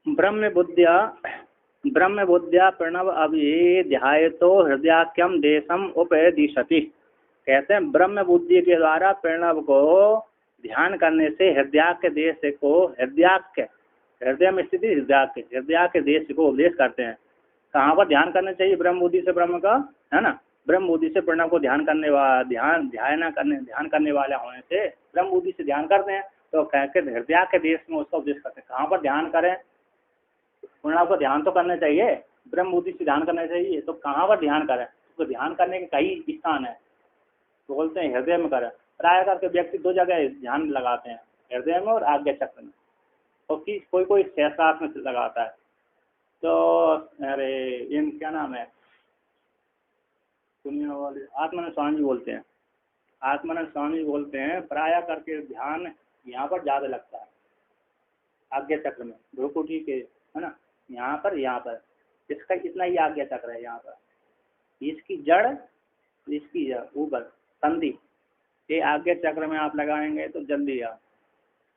ब्रह्म बुद्धिया प्रणव अभिध्यायतो हृदयाख्यम देशम उपदिशति। कहते हैं ब्रह्म बुद्धि के द्वारा प्रणव को ध्यान करने से हृदयाख्य देश को हृदय में स्थित हृदयाख्य देश को उपदेश करते हैं। कहाँ पर ध्यान करना चाहिए ब्रह्म बुद्धि से ब्रह्म का, है ना। ब्रह्म बुद्धि से प्रणव को ध्यान करने वाले होने से ब्रह्म बुद्धि से ध्यान करते हैं तो कहते हृदयाख्य देश में उसका उपदेश करते हैं। कहाँ पर ध्यान करें, प्रणव को ध्यान तो करना चाहिए, ब्रह्म बुद्धि से ध्यान करना चाहिए, तो कहाँ पर ध्यान करें। तो ध्यान करने के कई स्थान है, तो बोलते हैं हृदय में करें। प्राय करके व्यक्ति दो जगह ध्यान लगाते हैं, हृदय में और आज्ञा चक्र में, और कोई सहस्रार्थ में लगाता है। तो अरे इन क्या नाम है, दुनिया वाले आत्मानंद स्वामी बोलते हैं, आत्मानंद स्वामी बोलते हैं प्राय करके ध्यान यहाँ पर ज़्यादा लगता है, आज्ञा चक्र में, भ्रुकुटी के, है ना। यहाँ पर इसका कितना ही आज्ञा चक्र है, यहाँ पर इसकी जड़ ऊपर संधि, ये आज्ञा चक्र में आप लगाएंगे तो जल्दी आप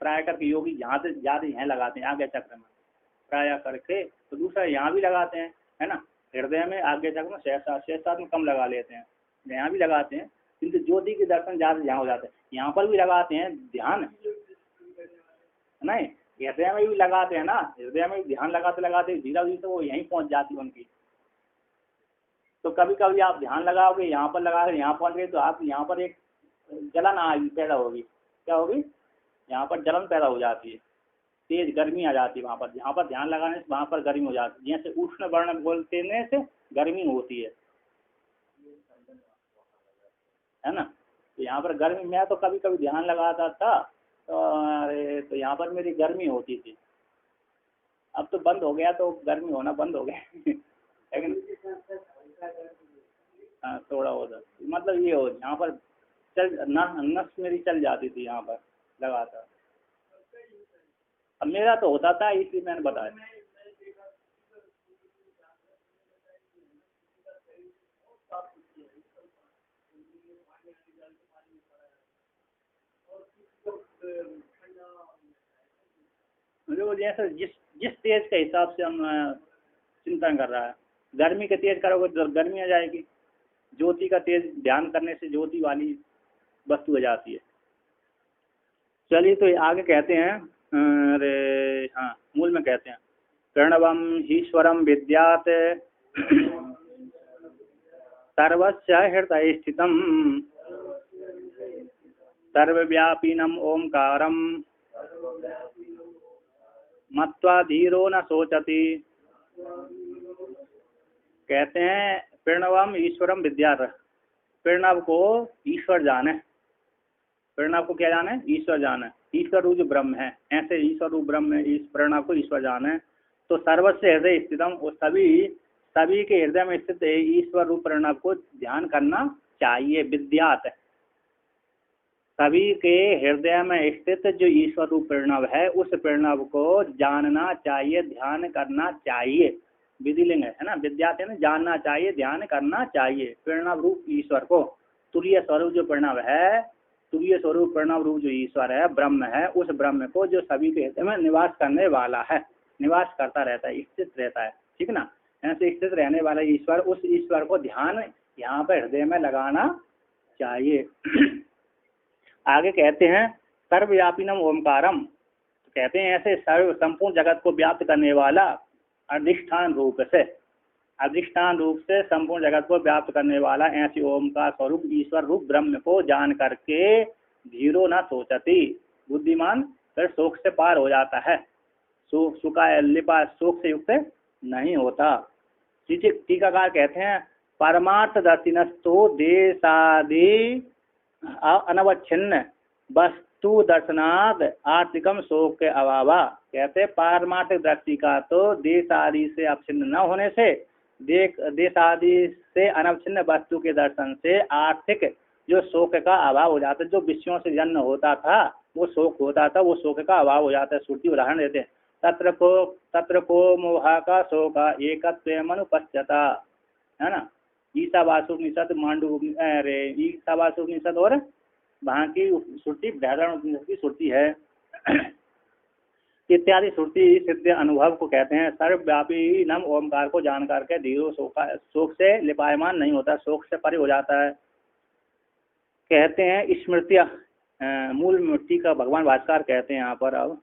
प्राय करके योगी यहाँ से ज़्यादा यहाँ लगाते हैं आज्ञा चक्र में प्राय करके, तो दूसरा यहाँ भी लगाते हैं, है ना। हृदय में आज्ञा चक्र में सहस्रार्थ में कम लगा लेते हैं, यहाँ भी लगाते हैं, किंतु ज्योति के दर्शन ज़्यादा यहाँ हो जाते हैं। यहाँ पर भी लगाते हैं ध्यान, नहीं हृदय में भी लगाते हैं ना, हृदय में भी ध्यान लगाते धीरे धीरे तो वो यहीं पहुँच जाती है उनकी। तो कभी कभी आप ध्यान लगाओगे, यहाँ पर लगा यहाँ पहुँच गए तो आप यहाँ पर एक जलन पैदा होगी, क्या होगी, यहाँ पर जलन पैदा हो जाती है, तेज गर्मी आ जाती है वहाँ पर, जहाँ पर ध्यान लगाने से वहाँ पर गर्मी हो जाती है, जैसे उष्ण वर्ण बोलते से गर्मी होती है ना। तो यहाँ पर गर्मी, मैं तो कभी कभी ध्यान लगाता था तो अरे तो यहाँ पर मेरी गर्मी होती थी, अब तो बंद हो गया, तो गर्मी होना बंद हो गया लेकिन हाँ थोड़ा उधर मतलब ये हो, यहाँ पर नस मेरी चल जाती थी यहाँ पर लगातार। अब मेरा तो होता था इसलिए मैंने बताया। जो जैसे जिस तेज के हिसाब से हम चिंतन कर रहा है, गर्मी के तेज करोगे तो गर्मी आ जाएगी, ज्योति का तेज ध्यान करने से ज्योति वाली वस्तु आ जाती है। चलिए तो आगे कहते हैं, अरे हाँ मूल में कहते हैं प्रणवम ईश्वरम विद्यात सर्वस्य हृदय स्थितम सर्वव्यापिनम ओंकारम मत्वा धीरो न सोचति। कहते हैं प्रणवम ईश्वरम विद्यात, प्रणव को ईश्वर जाने, प्रणव को क्या जाने, ईश्वर जाने, ईश्वर रूप जो ब्रह्म है, ऐसे ईश्वर रूप ब्रह्म है, इस प्रणव को ईश्वर जाने। तो सर्वस्य हृदय स्थितम, वो सभी के हृदय में स्थित ईश्वर रूप प्रणव को ध्यान करना चाहिए। विद्यात, सभी के हृदय में स्थित जो ईश्वर रूप प्रणव है उस प्रणव को जानना चाहिए, ध्यान करना चाहिए। विधिलिंग है ना, विद्यात है ना, जानना चाहिए, ध्यान करना चाहिए प्रणव रूप ईश्वर को। तुरीय स्वरूप जो प्रणव है, तुरीय स्वरूप प्रणव रूप जो ईश्वर है, ब्रह्म है, उस ब्रह्म को जो सभी के हृदय में निवास करने वाला है, निवास करता रहता है, स्थित रहता है, ठीक ना। ऐसे स्थित रहने वाला ईश्वर, उस ईश्वर को ध्यान यहाँ पर हृदय में लगाना चाहिए। आगे कहते हैं सर्वव्यापिनम ओमकारम, तो कहते हैं ऐसे सर्व संपूर्ण जगत को व्याप्त करने वाला अधिष्ठान रूप से संपूर्ण जगत को व्याप्त करने वाला ऐसी ओमकार स्वरूप ईश्वर रूप ब्रह्म को जान करके धीरो न सोचती, बुद्धिमान फिर शोक से पार हो जाता है, शोक से युक्त नहीं होता। टीकाकार कहते हैं परमार्थ दर्शिनस्तु देशादि अनवच्छिन्न वस्तु दर्शनाद आर्थिकम शोक के अभावा। कहते पारमार्थिक दृष्टि का तो देश आदि से अवच्छिन्न न होने से, देश आदि से अनवच्छिन्न वस्तु के दर्शन से आर्थिक जो शोक का अभाव हो जाता है, जो विषयों से जन्म होता था वो शोक होता था, वो शोक का अभाव हो जाता है। श्रुति उदाहरण देते हैं, तत्र को मोहा का शोक एकत्व अनुपश्यता, है ना। ईशावासुपनिषद ईशावासुपनिषद और वहाँ की श्रुति बृहदारण्यक उपनिषद की श्रुति है। इत्यादि श्रुति सिद्ध अनुभव को कहते हैं। सर्वव्यापी नम ओमकार को जान करके धीरो शोक से लिपायमान नहीं होता, शोक से परे हो जाता है। कहते हैं स्मृतियाँ, मूल मिट्टी का भगवान भास्कर कहते हैं यहाँ पर। अब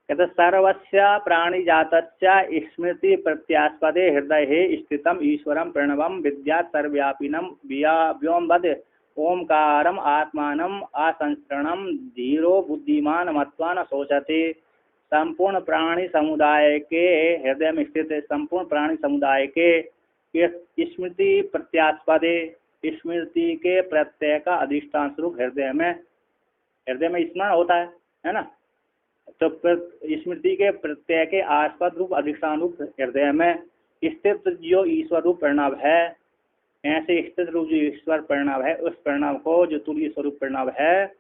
कहते सर्वस्य प्राणी जातस्य स्मृति प्रत्यास्पदे हृदय स्थितम ईश्वरम प्रणवम विद्या सर्वव्यापिनम व्योमवद ओंकारम आत्मानम असंस्करणम धीरो बुद्धिमान मत्वा न सोचते। संपूर्ण प्राणी समुदाय के हृदय में स्थित संपूर्ण प्राणी समुदाय के स्मृति प्रत्यास्पदे, स्मृति के प्रत्यय का अधिष्ठान स्वरूप हृदय में स्मरण होता है ना। तो स्मृति के प्रत्यय के आस्पद रूप अधिष्ठान रूप हृदय में स्थित जो ईश्वर रूप प्रणव है, ऐसे स्थित रूप जो ईश्वर प्रणव है, उस प्रणव को जो तुल्य स्वरूप प्रणव है,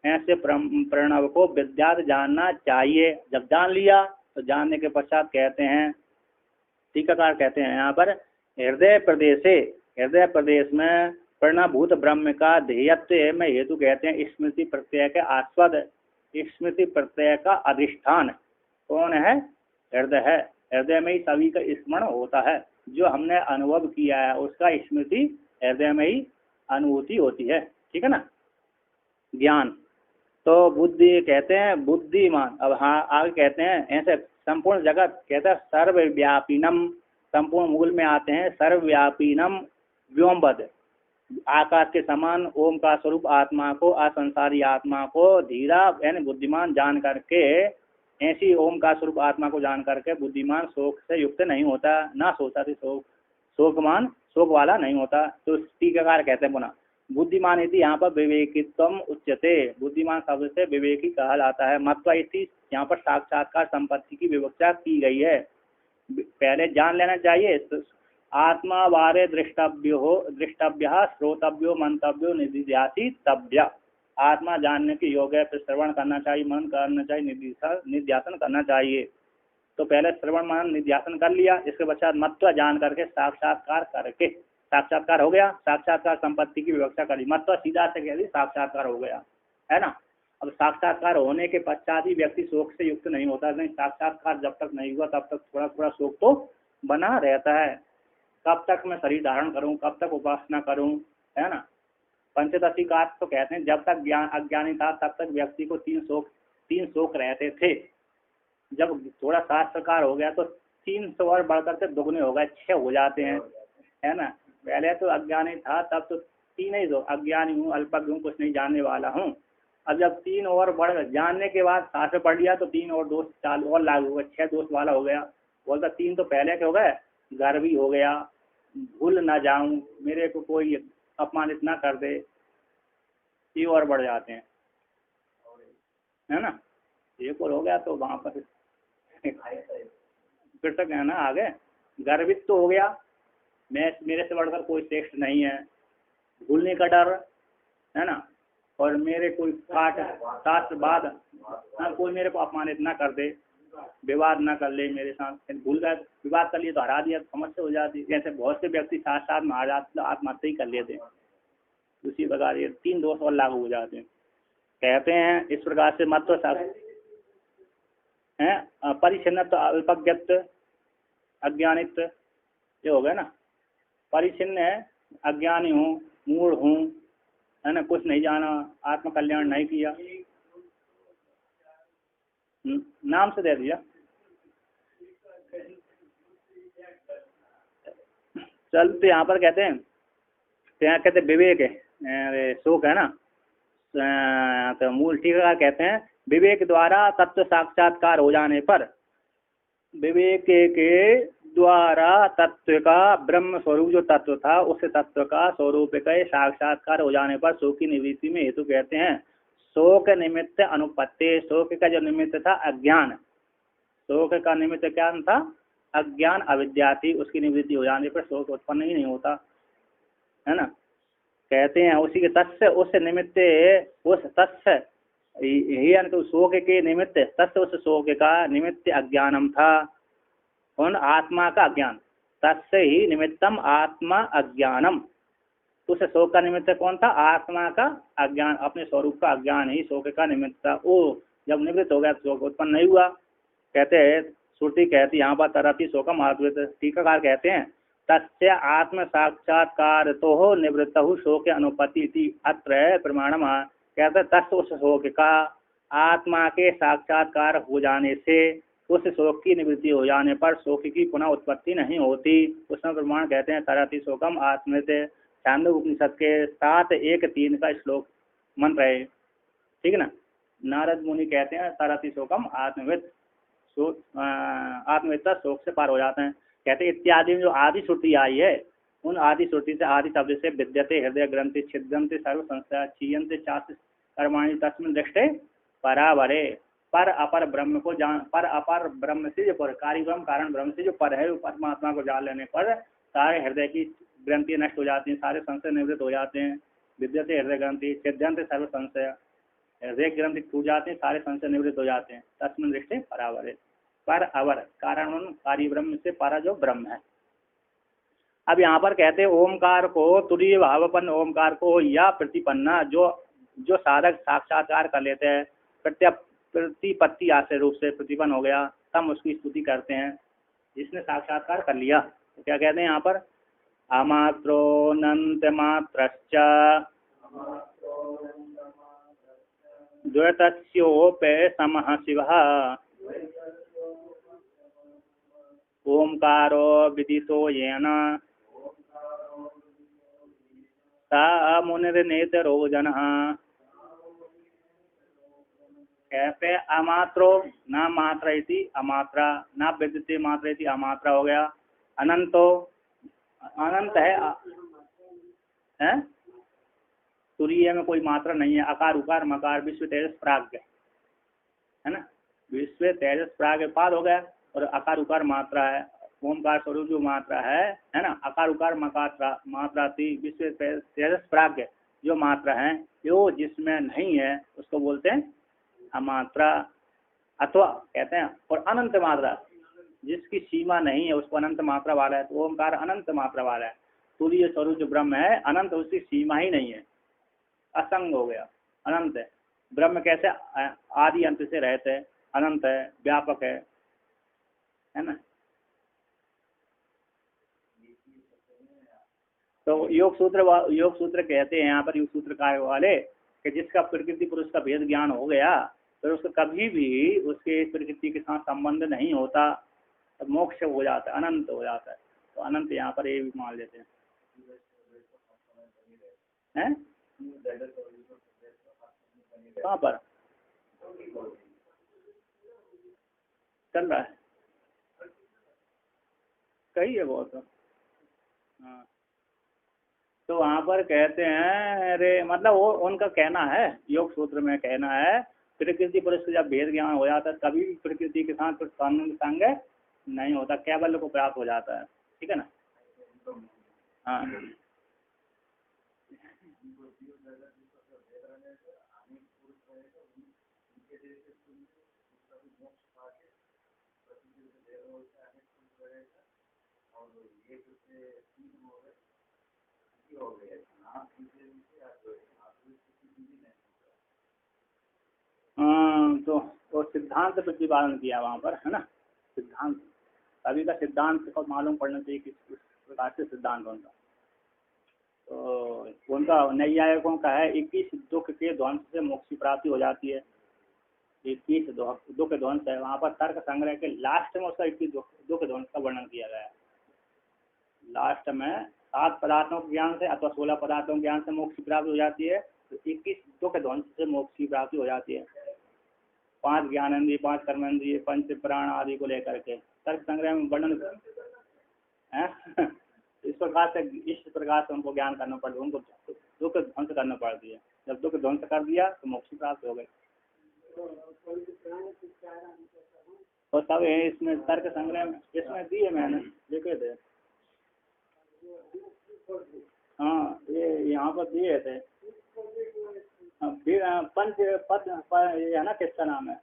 ऐसे प्रणव को विद्यात जानना चाहिए। जब जान लिया तो जानने के पश्चात कहते हैं, टीकाकार कहते हैं यहाँ पर, हृदय प्रदेश में प्रणभूत ब्रह्म का ध्येयत्व में हेतु कहते हैं स्मृति प्रत्यय के आस्पद, स्मृति प्रत्यय का अधिष्ठान कौन है? हृदय है। हृदय में ही सभी का स्मरण होता है। जो हमने अनुभव किया है उसका स्मृति हृदय में ही अनुभूति होती है। ठीक है ना। ज्ञान तो बुद्धि कहते हैं, बुद्धिमान। अब हाँ आगे कहते हैं ऐसे संपूर्ण जगत, कहते हैं सर्वव्यापीनम, संपूर्ण मूल में आते हैं सर्वव्यापीनम व्योमवद, आकाश के समान ओम का स्वरूप आत्मा को, असंसारी आत्मा को धीरा यानी बुद्धिमान जान करके, ऐसी ओम का स्वरूप आत्मा को जान करके बुद्धिमान शोक से युक्त नहीं होता, ना सोचा से शोकमान शोक वाला नहीं होता। तो टीकाकार कहते हैं पुनः बुद्धिमान इति यहाँ पर विवेकित्वम उच्यते, बुद्धिमान शब्द से विवेकी कहा जाता है। मत्वा इति यहाँ पर साक्षात्कार संपत्ति की विवक्षा की गई है। पहले जान लेना चाहिए। आत्मा वारे दृष्टव्य श्रोतव्यो मंतव्यो निधिध्यासितव्य। आत्मा जानने के योग्य है, फिर श्रवण करना चाहिए, मन करना चाहिए, निध्यासन करना चाहिए। तो पहले श्रवण मन निध्यासन कर लिया, इसके पश्चात मत्व जान करके साक्षात्कार करके, साक्षात्कार हो गया, साक्षात्कार संपत्ति की विवक्षा करी, मत्व सीधा से कह दी साक्षात्कार हो गया, है ना। अब साक्षात्कार होने के पश्चात ही व्यक्ति शोक से युक्त नहीं होता। नहीं, साक्षात्कार जब तक नहीं हुआ तब तक थोड़ा थोड़ा शोक तो बना रहता है। कब तक मैं शरीर धारण करूं, कब तक उपासना करूं, है ना। पंचदशी का तो कहते हैं जब तक ज्ञान अज्ञानी था तब तक व्यक्ति को तीन शोक रहते थे। जब थोड़ा शास्त्रकार हो गया तो 300 और बढ़कर के दुगने हो गए, 6 हो जाते हैं, है ना। पहले तो अज्ञानी था तब तो 3 ही, दो अज्ञानी हूँ, अल्पज्ञ हूँ, कुछ नहीं जानने वाला हूँ। अब जब 3 और बढ़ गए, जानने के बाद शास्त्र पढ़ लिया तो 3 और दोष 4 और लागू हो गए, 6 दोष वाला हो गया। बोलता 3 तो पहले के हो गए, गर्वी हो गया, भूल ना जाऊं, मेरे को कोई अपमानित ना कर दे, ये और बढ़ जाते हैं, है ना। एक और हो गया तो वहां पर फिर तक है ना आगे गर्वित तो हो गया, मेरे से बढ़कर कोई श्रेष्ठ नहीं है, भूलने का डर, है ना। और मेरे कोई पाठ शास्त्र बाद कोई मेरे को अपमानित ना कर दे, विवाद ना कर ले मेरे साथ, भूल गए विवाद कर लिए तो हरा दिया, समस्या हो जाती। जैसे बहुत से व्यक्ति साथ साथ में आत्महत्या ही कर लेते हैं, उसी प्रकार ये 3 दोष और लागू हो जाते हैं। कहते हैं इस प्रकार से मत है परिचिन्न अल्पज्ञत्व अज्ञानित्व, ये हो गया ना। परिचिन्न है, अज्ञानी हूँ, मूढ़ हूँ, है ना, कुछ नहीं जाना, आत्म कल्याण नहीं किया, नाम से दे दिया। चलते यहाँ पर कहते हैं, तो यहाँ कहते विवेक है, शोक है ना। तो मूल टीका कहते हैं विवेक द्वारा तत्व साक्षात्कार हो जाने पर, विवेक के द्वारा तत्व का ब्रह्म स्वरूप जो तत्व था उस तत्व का स्वरूप के साक्षात्कार हो जाने पर शोक की निवृत्ति में हेतु कहते हैं शोक निमित्त अनुपत्ति। शोक का जो निमित्त था अज्ञान, शोक का निमित्त क्या था? अज्ञान अविद्या थी, उसकी निवृत्ति हो जाने पर शोक उत्पन्न ही नहीं होता, है ना। कहते हैं उसी के तत्व उस निमित्त उस तत्व ही शोक के निमित्त तत्व उस शोक का निमित्त अज्ञानम था, उन आत्मा का अज्ञान, तत्व ही निमित्तम आत्मा अज्ञानम। उस शोक का निमित्त कौन था? आत्मा का अज्ञान, अपने स्वरूप का अज्ञान ही शोक का निमित्त था। वो जब निवृत्त हो गया तो शोक उत्पन्न नहीं हुआ। कहते हैं श्रुति कहती यहाँ पर तरति शोकम आत्मवित, टीकाकार कहते हैं तस्य आत्म साक्षात्कार तो हो निवृत्त शोक अनुपति अत्र प्रमाणम। कहते तस्य उस शोक का आत्मा के साक्षात्कार हो जाने से उस शोक की निवृत्ति हो जाने पर शोक की पुनः उत्पत्ति नहीं होती। उसमें प्रमाण कहते हैं तरति शोकम आत्मवित, छांदोग्य उपनिषद के 7:1-3 का श्लोक मंत्र है, ठीक है ना। नारद मुनि कहते हैं तरति शोकम आत्मवित, आत्मविद्ता शोक से पार हो जाते हैं। कहते हैं इत्यादि में जो आदि श्रुति आई है उन आदि श्रुति से आदि शब्द से विद्यते हृदय ग्रंथि छिद्यन्ते सर्व संस्था क्षीयन्ते चास्य कर्माणि तस्मिन् दृष्टे परावरे। पर अपर ब्रह्म को जान, पर अपर ब्रह्म से जो पर, कार्य ब्रह्म कारण ब्रह्म से जो पर है, परमात्मा को जान लेने पर सारे हृदय की ग्रंथि नष्ट हो जाती हैं, सारे संशय निवृत्त हो जाते हैं। विद्यते हृदय ग्रंथि छिद्यन्ते सर्व संशय, हृदय ग्रंथि टूट जाते हैं, सारे संशय निवृत्त हो जाते हैं। तस्मिन् दृष्टे परावरे, पर अवर कारण कार्य ब्रह्म से पारा जो ब्रह्म है। अब यहाँ पर कहते हैं ओमकार को तुरीय भावपन्न ओमकार को या प्रतिपन्ना, जो साधक साक्षात्कार कर लेते हैं, प्रतिपत्ति आश्रय रूप से प्रतिपन्न हो गया, तब उसकी स्तुति करते हैं। जिसने साक्षात्कार कर लिया तो क्या कहते हैं यहाँ पर अमात्रोऽनंत मात्रश्च द्वैतस्योपे समः शिवः ओंकारो विदितो येन सा मुनिर्नेतरो जनः। कहते अमात्रो न मात्रा इति अमात्रा, न विद्यते मात्रा इति अमात्रा हो गया। अनंतो अनंत है तुरीय में कोई मात्रा नहीं है, अकार उकार मकार विश्व तेजस प्राज्ञ है ना, विश्व तेजस प्राज्ञ पाद हो गया और अकार उकार मात्रा है। ओमकार स्वरूप जो मात्रा है ना, अकार उकार मकार मात्रा थी, विश्व तेजस प्राज्ञ जो मात्रा है जो जिसमें नहीं है उसको बोलते हैं अमात्रा। अथवा कहते हैं और अनंत मात्रा जिसकी सीमा नहीं है उसको अनंत मात्रा वाला है, तो ओमकार अनंत मात्रा वाला है। तुरीय स्वरूप जो ब्रह्म है अनंत, उसकी सीमा ही नहीं है, असंग हो गया, अनंत है। ब्रह्म कैसे आदि अंत से रहते हैं, अनंत है, व्यापक है ना। तो योग सूत्र कहते हैं यहाँ पर योग सूत्रकार वाले कि जिसका प्रकृति पुरुष का भेद ज्ञान हो गया तो उसको कभी भी उसके प्रकृति के साथ संबंध नहीं होता, तो मोक्ष हो जाता है, अनंत हो जाता है। तो अनंत यहाँ पर ये भी मान लेते हैं, हैं? कहाँ पर चल रहा है, कही है बहुत। हाँ तो वहाँ पर कहते हैं अरे मतलब वो उनका कहना है, योग सूत्र में कहना है प्रकृति पुरुष का जब भेद ज्ञान हो जाता है कभी भी प्रकृति के साथ कुछ कानून संग नहीं होता, केवल को प्राप्त हो जाता है, ठीक है ना। हाँ तो सिद्धांत प्रतिपादन किया वहाँ पर है ना, सिद्धांत अभी का सिद्धांत को मालूम पड़ना चाहिए किस प्रकार से सिद्धांत उनका। तो उनका नैयायिकों का है 21 दुख के ध्वंस से मोक्ष की प्राप्ति हो जाती है, 21 दुख ध्वंस है। वहाँ पर तर्क संग्रह के लास्ट में उसका 21 दुख ध्वंस का वर्णन किया गया है। लास्ट में 7 पदार्थों के ज्ञान से अथवा 16 पदार्थों के ज्ञान से मोक्ष की प्राप्ति हो जाती है, तो 21 दुख ध्वंस से मोक्ष की प्राप्ति हो जाती है। 5 ज्ञानेंद्रिय, 5 कर्मेंद्रिय, 5 प्राण आदि को लेकर के तर्क संग्रह में वर्णन इस प्रकार से उनको ज्ञान करना पड़ता है, उनको दुख ध्वंस करना पड़ती है। जब दुख ध्वंस कर दिया तो मोक्ष प्राप्त हो गए। और तब इसमें तर्क संग्रह में इसमें दिए मैंने लिखे थे, हाँ ये यहाँ पर दिए थे। पंच पद ये है ना, किसका नाम है,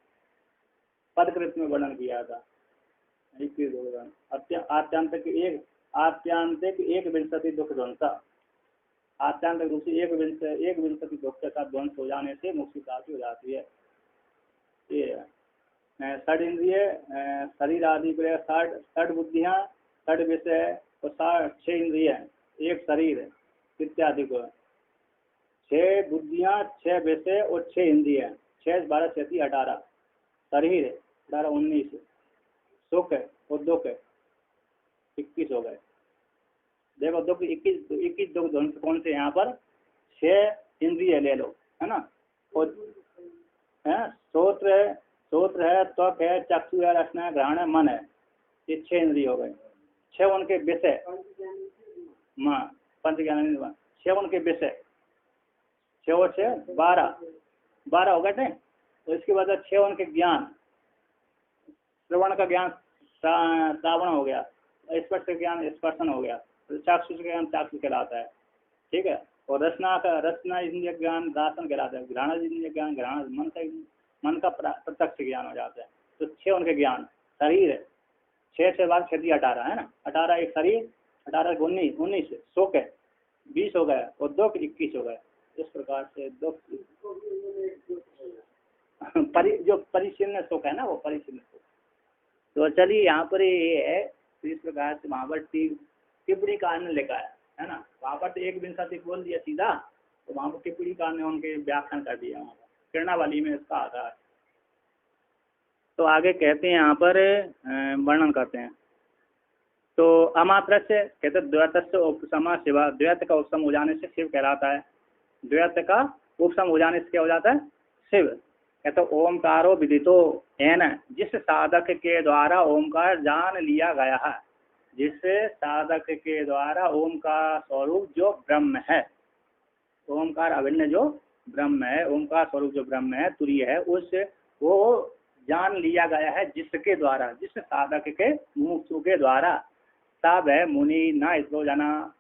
पदकृत में वर्णन किया था। आत्यांतिक एक विंशति दुख ध्वंसा, आत्यांतिक रूप से एक विंशति दुख का ध्वंस हो जाने से मोक्ष प्राप्ति हो जाती है। ये षड इंद्रिय शरीर आदि पर षड बुद्धियाँ, षड विषय और 6 इंद्रिय, एक शरीर इत्यादि को, 6 बुद्धियाँ, 6 विषय और 6 इंद्रिय, 6 12 37 18 शरीर 18 19 सुख और दुख 21 हो गए। देखो दुख 21 दुख कौन से यहाँ पर? 6 इंद्रिय ले लो, है ना, और श्रोत्र है, त्वक है, चक्षु है, रसना है, घ्राण है, मन है, ये 6 इंद्रिय हो गए। 6 उनके विषय, माँ पंच ज्ञान, 6 उनके विषय, 6 और 6 12 हो गए थे। तो इसके बाद 6 उनके ज्ञान, श्रवण का ज्ञान श्रावण हो गया, स्पर्श का ज्ञान स्पर्शन हो गया, चाक्षुष का ज्ञान चाक्षुष कहलाता है, ठीक है। और रसना इंद्रिय ज्ञान रासन कहलाता है, घ्राण इंद्रिय ज्ञान घ्राण, मन का प्रत्यक्ष ज्ञान हो जाता है। तो 6 उनके ज्ञान, शरीर 6 से बाद 6 18 है ना, 18 एक शरीर, 18 19 सुख है 20 हो गया, और दुख 21 हो गया। इस प्रकार से दुख जो परिचिन्न सुख है ना, वो परिचिन्न सुख। तो चलिए यहाँ पर ये है, तो इस प्रकार से वहाँ पर टिप्पणी कार ने लिखा है ना, वहाँ पर तो एक विंशति बोल दिया सीधा, तो वहाँ पर टिप्पणी कार ने उनके व्याख्यान कर दिया, वहाँ पर किरणावली में इसका आधार। तो आगे कहते हैं यहाँ पर वर्णन करते हैं। तो अमात्र से कहते द्वैत से उपसमा शिवा, द्वैत का उपसम हो जाने से शिव कहलाता है। द्वैत का उपसम हो जाने से क्या हो जाता है? शिव। कहते ओमकारो विदितो है, जिस साधक के द्वारा ओमकार जान लिया गया है, जिस साधक के द्वारा ओम का स्वरूप जो ब्रह्म है, ओमकार अभिन्न जो ब्रह्म है, ओमकार स्वरूप जो ब्रह्म है, तुरीय है, उस वो जान लिया गया है जिसके द्वारा, जिस साधक के मुमुक्षु के द्वारा। तब है मुनि न इतरो जना,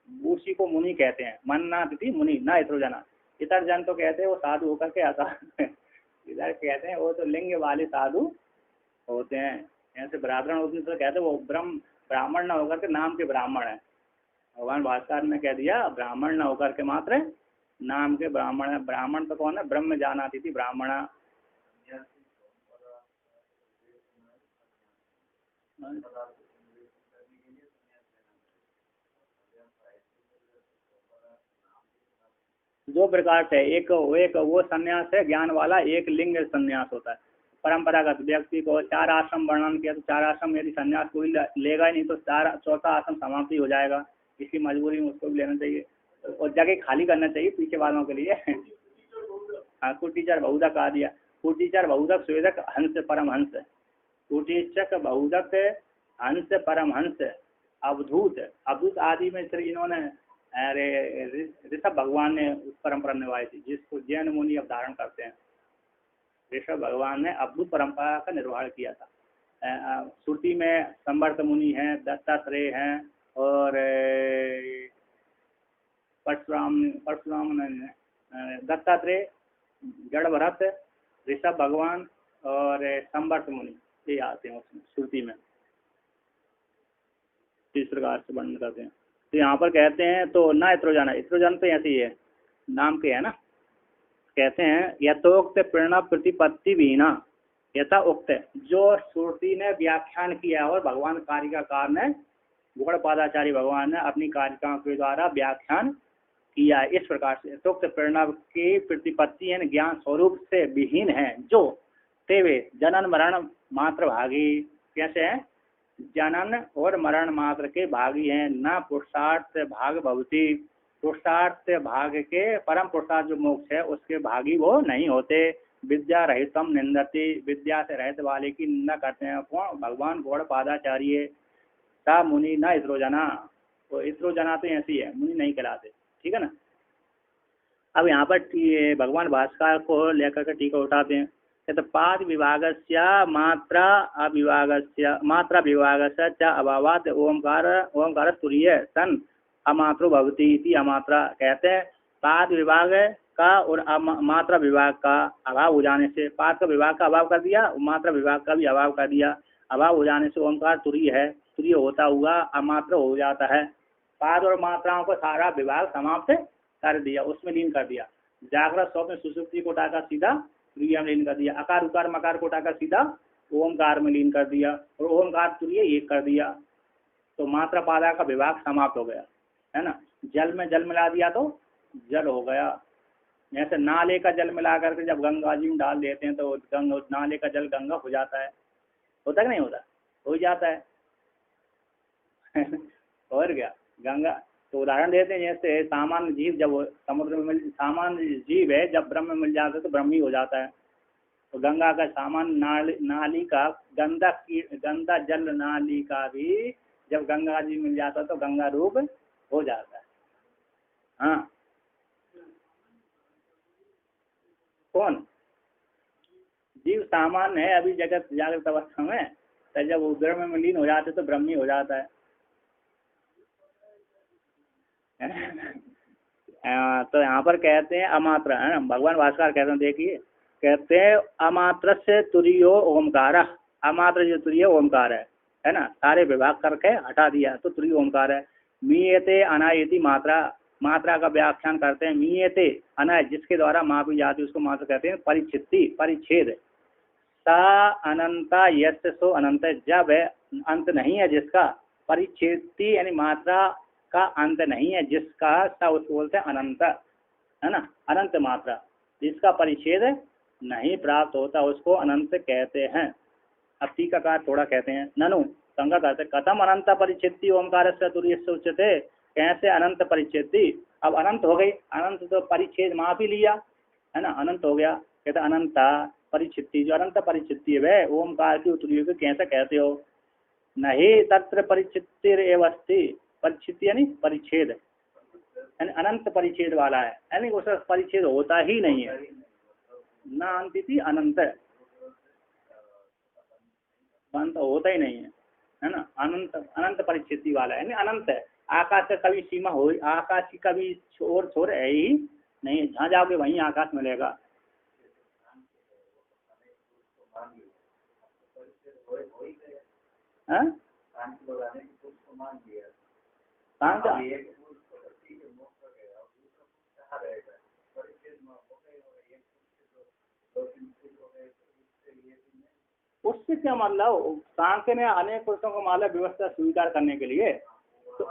उसी को मुनि कहते हैं। मन ना तिथि मुनि न इतरो जना, इतर जन तो कहते हैं वो साधु होकर के आता इधर कहते हैं वो तो लिंग वाले साधु होते हैं। ऐसे ब्राह्मण होते तो कहते हैं वो ब्राह्मण न होकर के नाम के ब्राह्मण है। भगवान भास्कर ने कह दिया ब्राह्मण न होकर के मात्र नाम के ब्राह्मण है। ब्राह्मण तो कौन है? ब्रह्म जानाति थी ब्राह्मणा। दो प्रकार से, एक वो संन्यास है ज्ञान वाला, एक लिंग संन्यास होता है। परंपरागत व्यक्ति को 4 आश्रम वर्णन किया, तो 4 आश्रम यदि संन्यास कोई लेगा ही नहीं तो 4 आश्रम समाप्ति हो जाएगा। इसकी मजबूरी में उसको भी लेना चाहिए और जगह खाली करना चाहिए पीछे वालों के लिए। हाँ, कुटीचर बहुधक आ दिया, कुटीचर बहुधक स्वेदक हंस परमहंस, कुटीचक बहुधक हंस परमहंस, अवधूत आदि में फिर इन्होंने ऋषभ भगवान ने उस परंपरा निभाई थी जिसको जैन मुनि अब धारण करते हैं। ऋषभ भगवान ने अद्भुत परंपरा का निर्वहन किया था। श्रुति में संवर्त मुनि हैं, दत्तात्रेय हैं और परशुराम दत्तात्रेय, जड़ भरत, ऋषभ भगवान और संवर्त मुनि, ये आते हैं उसमें श्रुति में। इस प्रकार से वर्णन करते हैं। तो यहाँ पर कहते हैं तो न इत्रोजन, इत्रोजन तो ऐसे ही है, नाम के है ना। कहते हैं यथोक्त प्रणव प्रतिपत्ति विहीना, यथा उक्त जो श्रुति ने व्याख्यान किया और भगवान कारिकाकार ने गौड़पादाचार्य भगवान ने अपनी कारिकाओं के द्वारा व्याख्यान किया। इस प्रकार से यथोक्त प्रणव की प्रतिपत्ति है ज्ञान स्वरूप से विहीन है, जो तेवे जनन मरण मात्र भागी, कैसे है? जनन और मरण मात्र के भागी हैं। न पुरुषार्थ भाग भवती, पुरुषार्थ भाग के परम पुरुषार्थ जो मोक्ष है उसके भागी वो नहीं होते। विद्या रहितम निंदती, विद्या से रहित वाले की निंदा करते हैं। कौन? भगवान गौड़पादाचार्य। सा मुनि न इत्रोजना, तो इत्रोजना तो ऐसी है, मुनि नहीं कहलाते, ठीक है ना। अब यहाँ पर भगवान भास्कर को लेकर के टीका उठाते हैं। तो पाद विभागस्य मात्रा विभागस्य च अभावात् ओमकार तुरीय सन अमात्रो भवति इति अमात्रा। कहते हैं पाद विभाग का और मात्रा विभाग का अभाव हो जाने से, पाद का विभाग का अभाव कर दिया, मात्रा विभाग का भी अभाव कर दिया। अभाव हो जाने से ओमकार तुरीय है, तुरीय होता हुआ अमात्र हो जाता है। पाद और मात्राओं को सारा विभाग समाप्त कर दिया, उसमें लीन कर दिया। जागृत स्वप्न सुषुप्ति को उठाकर सीधा तुरीय में लीन कर दिया, अकार उकार मकार को उठाकर सीधा ओमकार में लीन कर दिया और ओमकार तुरीय एक कर दिया, तो मात्रा पादा का विभाग समाप्त हो गया, है ना। जल में जल मिला दिया तो जल हो गया। जैसे नाले का जल मिला करके जब गंगा जी में डाल देते हैं तो नाले का जल गंगा हो जाता है, होता कि नहीं होता, हो जाता है और क्या गंगा। तो उदाहरण देते हैं जैसे सामान्य जीव जब समुद्र में सामान्य जीव है जब ब्रह्म में मिल जाता है तो ब्रह्म ही हो जाता है। तो गंगा का सामान्य नाली का गंदा जल नाली का भी जब गंगा जी मिल जाता है तो गंगा रूप हो जाता है। हाँ कौन जीव सामान्य है अभी जगत जागृत अवस्था में, तो जब वो ब्रह्म में लीन हो जाते तो ब्रह्म ही हो जाता है। तो यहाँ पर कहते हैं अमात्र, है ना, भगवान भास्कर कहते हैं, देखिए कहते हैं अमात्र से तुरीयो ओमकार, अमात्र जो तुरीय ओमकार है ना, सारे विभाग करके हटा दिया तो तुरीय ओमकार है। मीयते अनायति मात्रा, मात्रा का व्याख्यान करते हैं मीयते अनाय जिसके द्वारा मापी जाती उसको मात्र कहते हैं परिचित्ति परिच्छेद। सा अनंता यश सो अनंत, जब अंत नहीं है जिसका, परिच्छेदी यानी मात्रा का अंत नहीं है जिसका, सा उसको बोलते हैं अनंत, है ना, अनंत मात्रा जिसका परिच्छेद नहीं प्राप्त होता उसको अनंत कहते हैं। अब टीकाकार थोड़ा कहते हैं ननु संगत कहते कथम अनंत परिच्छेदी ओमकार से तुरीय उच्यते, कैसे अनंत परिच्छेदी, अब अनंत हो गई, अनंत तो परिच्छेद माप ही लिया, है ना, अनंत हो गया। कहते अनंता परिच्छित्ति, जो अनंत परिच्छित्ति है ओमकार की तुरीय को कैसे कहते हो, नहीं तत्र परिच्छित्तिर एवस्ति, परिच्छित्ति यानी परिच्छेद, यानी अनंत परिच्छेद वाला है, यानी उसका परिच्छेद होता ही नहीं है, ना अंतिथि अनंत अंत होता ही नहीं है ना, अनंत अनंत परिच्छित्ति वाला है, यानी अनंत है। आकाश से कभी सीमा हो, आकाश की कभी छोर छोर है ही नहीं, जहाँ जाओगे वहीं आकाश मिलेगा। हाँ उससे क्या मतलब, सांख्य ने अनेक पुरुषों को माला व्यवस्था स्वीकार करने के लिए, तो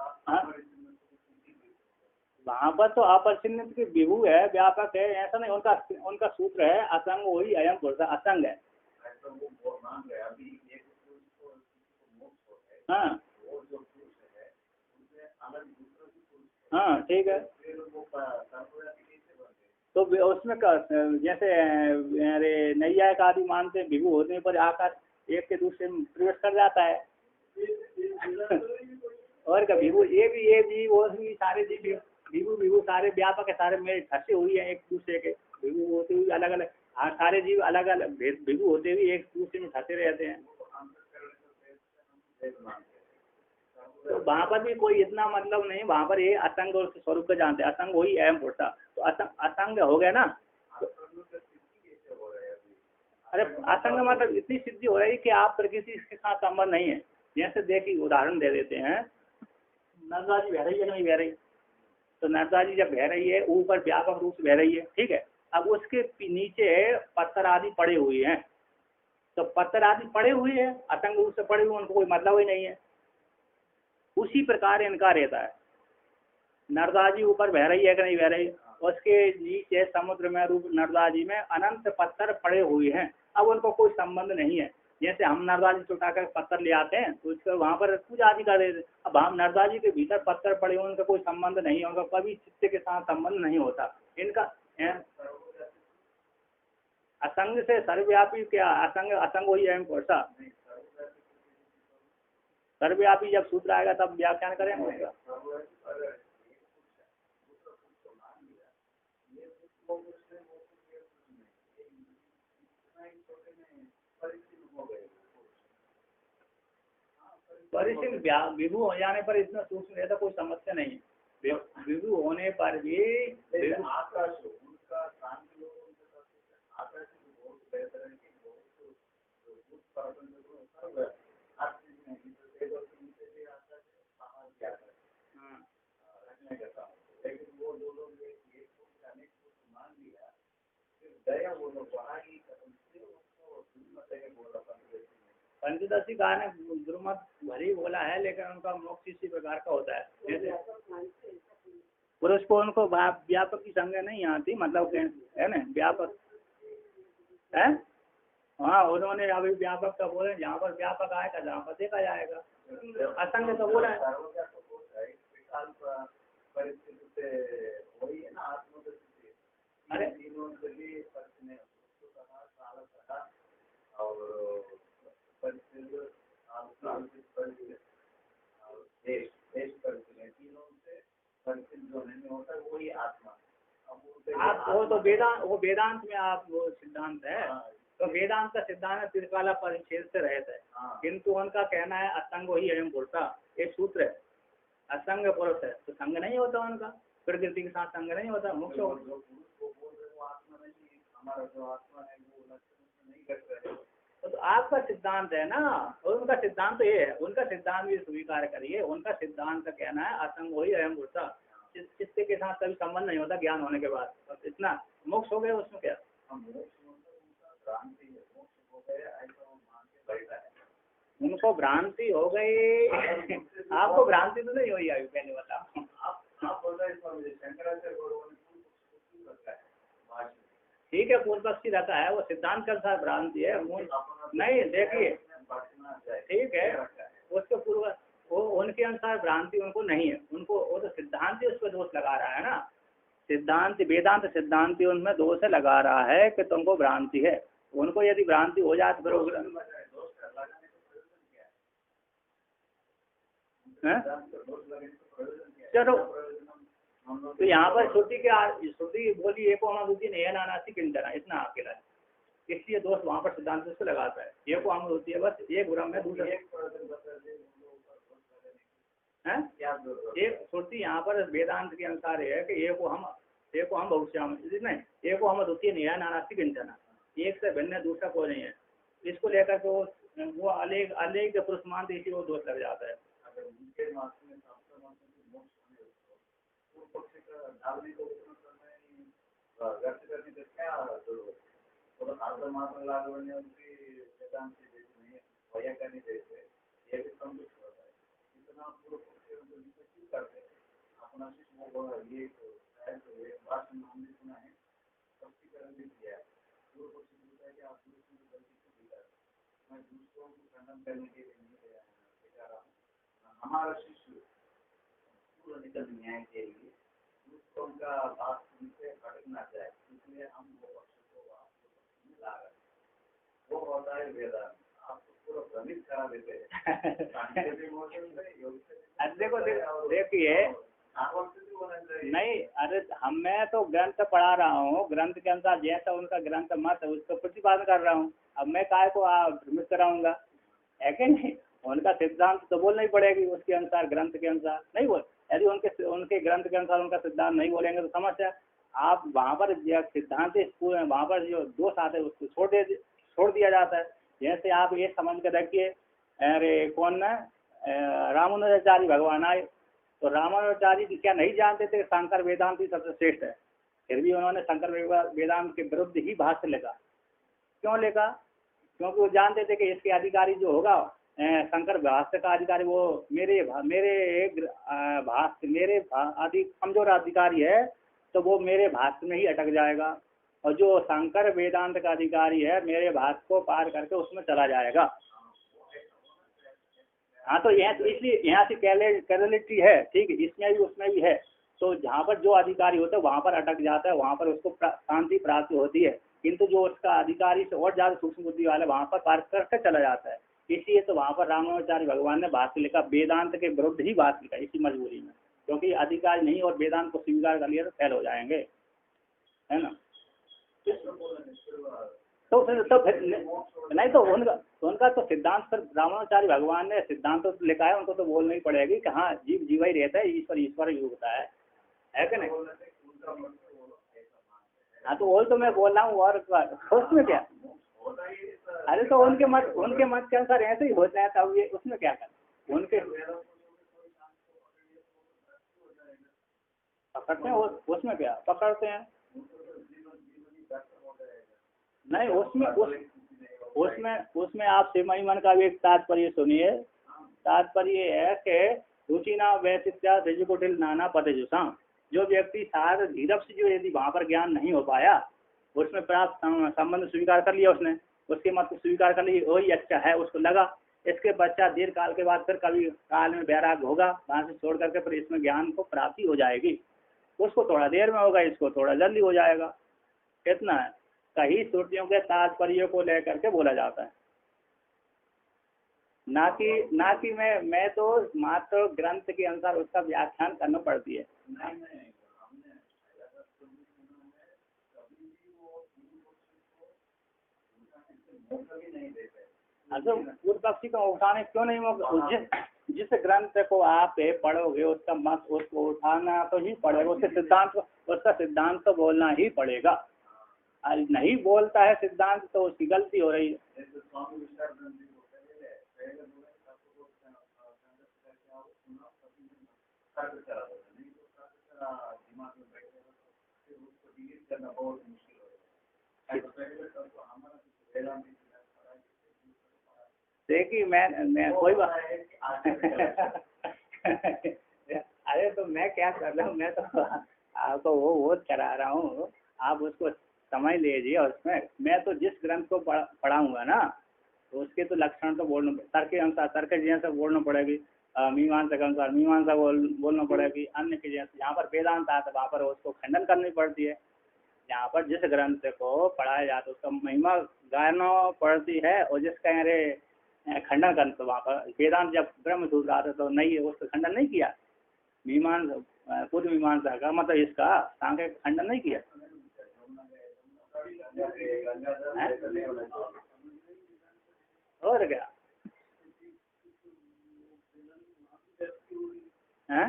वहाँ पर तो अपरिचिन्नित की विभु है, व्यापक है, ऐसा नहीं, उनका उनका सूत्र है असंग वही अयम पुरुष असंग है। हाँ हाँ ठीक है, तो उसमें जैसे अरे नैया का आदि मानते हैं विभु होने पर आकाश एक के दूसरे में प्रवेश कर जाता है और क्या विभु ये भी वो भी सारे जीव विभु विभु सारे व्यापक है, सारे में फंसे हुई है एक दूसरे के, विभु होते हुए अलग अलग, सारे जीव अलग अलग विभु होते हुए एक दूसरे में फंसे रहते हैं। तो वहाँ पर भी कोई इतना मतलब नहीं, वहाँ पर ये असंग और स्वरूप को जानते हैं, असंग वही अहम पुरुषा, तो असंग हो गया ना। अरे असंग मतलब इतनी सिद्धि हो रही है कि आप प्रकृति इसके साथ संबंध नहीं है। जैसे देखिए उदाहरण दे देते हैं, नर्मदा जी बह रही है नहीं बह रही, तो नर्मदा जी जब बह रही है ऊपर व्यापक रूप से बह रही है, ठीक है, अब उसके नीचे पत्थर आदि पड़े हुए हैं, तो पत्थर आदि पड़े हुए हैं असंग रूप से पड़े हुए, उनको कोई मतलब ही नहीं है। उसी प्रकार इनका रहता है, नर्मदा जी ऊपर बह रही है कि नहीं बह रही, उसके नीचे समुद्र में रूप नर्मदा जी में अनंत पत्थर पड़े हुए हैं, अब उनको कोई संबंध नहीं है। जैसे हम नर्मदा जी उठाकर पत्थर ले आते हैं तो उसके वहाँ पर पूजा आदि कर देते, अब हम नर्मदा जी के भीतर पत्थर पड़े हुए उनका कोई संबंध नहीं है, उनका कभी चित्त के साथ संबंध नहीं होता इनका। असंग से सर्वव्यापी क्या, असंग असंग वही है ऐसा, सर्वव्यापी जब सूत्र आएगा तब व्याख्यान करेंगे उसका। परिचिन विभु हो जाने पर इतना सूक्ष्म रहता कोई समस्या नहीं, विभु होने पर भी पंचदशी कहा ने गुरुमत भरी बोला है, लेकिन उनका मोक्ष इसी प्रकार का होता है। पुरुष को उनको व्यापक की संज्ञा नहीं आती, मतलब है ना व्यापक है। हाँ उन्होंने अभी व्यापक का बोले, जहाँ पर व्यापक आएगा जहाँ पर देखा जाएगा। असंग तो बोला है। अरे आप वो वेदांत में आप वो सिद्धांत है, तो वेदांत का सिद्धांत है त्रिकाला परिच्छेद से रहता है, किंतु उनका कहना है असंग ही अयम पुरुषा, ये सूत्र है। असंग पुरुष है तो संग नहीं होता उनका, प्रकृति के साथ संग नहीं होता, मुख्य तो आपका सिद्धांत है ना, और उनका सिद्धांत ये है, उनका सिद्धांत भी स्वीकार करिए। उनका सिद्धांत का कहना है असंग ही अयम पुरुषा, चित्त के साथ कभी संबंध नहीं होता ज्ञान होने के बाद, बस इतना मोक्ष हो गया। उसमें क्या उनको भ्रांति हो गई आपको भ्रांति तो नहीं हुई अभी, पहले बताओ। ठीक है पूर्व पक्षी रहता है, वो सिद्धांत के अनुसार भ्रांति है। नहीं देखिए ठीक है, उसके पूर्व वो उनके अनुसार भ्रांति उनको नहीं है, उनको वो तो सिद्धांत उस पर दोष लगा रहा है ना। सिद्धांत वेदांत सिद्धांति उनमें दोष लगा रहा है कि तुमको भ्रांति है। उनको यदि भ्रांति हो जाए तो चलो, तो यहाँ पर श्रुति बोली एको अमृति नहीं है नानासी किंचना, इतना आपके लिए, इसलिए दोष वहाँ पर सिद्धांत उसको लगाता है। एको अमृति है, बस एक ब्रह्म है, दूसरा है। एक श्रुति यहाँ पर वेदांत के अनुसार है कि एको हम भविष्याम नहीं, एको हम द्वितीय नहीं है नानासी किंचना, एक से भिन्न दूसरा कोई नहीं है। इसको लेकर तो वो अलेग पुरुष मानते, इसी को दोष लग जाता है। हमारा शिष्य पूर्ण निकल न्याय के लिए उनका बात उनसे भटकना चाहे, इसलिए हम वो पक्ष को ला रहे, वो होता है वेदांत। आपको पूरा भ्रमित करा देते हैं। देखिए नहीं, अरे मैं तो ग्रंथ पढ़ा रहा हूँ, ग्रंथ के अनुसार जैसा उनका ग्रंथ मत है उसको प्रतिपादन कर रहा हूँ। अब मैं काय को भ्रमित कराऊंगा, है कि नहीं। उनका सिद्धांत तो बोलना ही पड़ेगी, उसके अनुसार ग्रंथ के अनुसार नहीं बोल। यदि उनके ग्रंथ के अनुसार उनका सिद्धांत नहीं बोलेंगे तो समस्या। आप वहाँ पर सिद्धांत वहाँ पर जो दोष आते हैं उसको छोड़ दिया जाता है। जैसे आप ये समझ कर रखिए, अरे कौन ना रामानुजाचार्य भगवान आए, तो रामानुजाचार्य जी क्या नहीं जानते थे शंकर वेदांत ही सबसे श्रेष्ठ है, फिर भी उन्होंने शंकर वेदांत के विरुद्ध ही भाष्य लिखा। क्यों लिखा? क्योंकि वो जानते थे कि इसके अधिकारी जो होगा शंकर भाष्य का अधिकारी वो मेरे कमजोर अधिकारी है, तो वो मेरे भाष्य में ही अटक जाएगा, और जो शंकर वेदांत का अधिकारी है मेरे भाष्य को पार करके उसमें चला जाएगा। हाँ तो इसलिए यहाँ से कैरेलिटी है, ठीक है, इसमें भी उसमें भी है। तो जहाँ पर जो अधिकारी होता है वहाँ पर अटक जाता है, वहाँ पर उसको शांति प्राप्त होती है, किंतु जो उसका अधिकारी से और ज़्यादा सूक्ष्म बुद्धि वाला वहाँ पर पार करके चला जाता है। इसलिए तो वहाँ पर रामानुजाचार्य भगवान ने भाष्य लिखा, वेदांत के विरुद्ध ही भाष्य लिखा, इसी मजबूरी में, क्योंकि अधिकारी नहीं और वेदांत को स्वीकार कर लिया तो फेल हो जाएंगे, है ना। तो फिर नहीं तो उनका तो सिद्धांत पर रामानुजाचार्य भगवान ने सिद्धांत तो लिखा है, उनको तो बोलना ही पड़ेगी कि हाँ जीव जीवा ही रहता है, ईश्वर ही होता है कि नहीं। हाँ तो वो तो मैं बोल रहा हूँ, और उसमें क्या। अरे तो उनके मत के अनुसार ऐसे ही होता है, तब ये उसमें क्या कर उनके पकड़ते हैं, उसमें क्या पकड़ते हैं। नहीं उसमें उसमें आप शिव महिमन का भी एक तात्पर्य सुनिए। तात्पर्य है कि रुचिना वैशिष्टया ऋजुकुटिल नाना पतेजुषाम, जो व्यक्ति सार धीरज से जो यदि वहाँ पर ज्ञान नहीं हो पाया, उसमें प्राप्त संबंध स्वीकार कर लिया उसने, उसके मत को स्वीकार कर लिया, वही अच्छा है उसको लगा। इसके पश्चात दीर्घ काल के बाद फिर कभी काल में वैराग होगा, वहाँ से छोड़ करके फिर इसमें ज्ञान को प्राप्ति हो जाएगी। उसको थोड़ा देर में होगा, इसको थोड़ा जल्दी हो जाएगा। कितना है, कई श्रुतियों के तात्पर्य को लेकर के बोला जाता है, ना कि मैं तो मात्र ग्रंथ के अनुसार उसका व्याख्यान करना पड़ती है। अच्छा, पूर्व पक्षी को उठाने क्यों नहीं होगा? जिस ग्रंथ को आप पढ़ोगे उसका मत उसको उठाना तो ही पड़ेगा, उसका सिद्धांत तो बोलना ही पड़ेगा। नहीं बोलता है सिद्धांत तो उसकी गलती हो रही है। देखिए मैं कोई बात अरे तो मैं क्या कर रहा हूँ, मैं तो आपको वो करा रहा हूँ, आप उसको समझ लीजिए। और उसमें मैं तो जिस ग्रंथ को पढ़ाऊंगा ना, तो उसके तो लक्षण तो बोलना, तर्क के अनुसार तर्क के जैसे बोलना पड़ेगी, मीमांसा के अनुसार मीमांसा बोलना पड़ेगी, अन्य के जैसे जहाँ पर वेदांत आता है वहाँ पर उसको खंडन करनी पड़ती है। जहाँ पर जिस ग्रंथ को पढ़ाया जाता है उसका महिमा गायना पड़ती है, और जिसका अरे खंडन करना, तो वहाँ पर वेदांत जब ब्रह्मसूत्र आता तो नहीं, उसका खंडन नहीं किया। मीमांसा पूर्व मीमांसा का मतलब इसका सांख्य खंडन नहीं किया। और क्या है?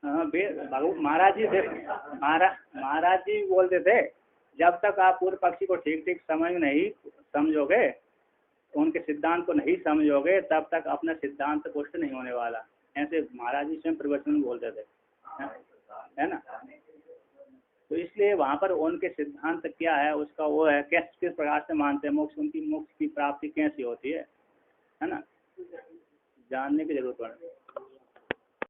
हाँ, महाराज जी थे, महाराज जी बोलते थे, जब तक आप पूर्व पक्षी को ठीक ठीक नहीं समझोगे, उनके सिद्धांत को नहीं समझोगे, तब तक अपना सिद्धांत पुष्ट नहीं होने वाला। ऐसे महाराज जी स्वयं प्रवचन में बोलते थे, है ना। तो इसलिए वहाँ पर उनके सिद्धांत क्या है, उसका वो है किस प्रकार से मानते हैं मोक्ष, उनकी मोक्ष की प्राप्ति कैसी होती है ना, जानने की जरूरत पड़े।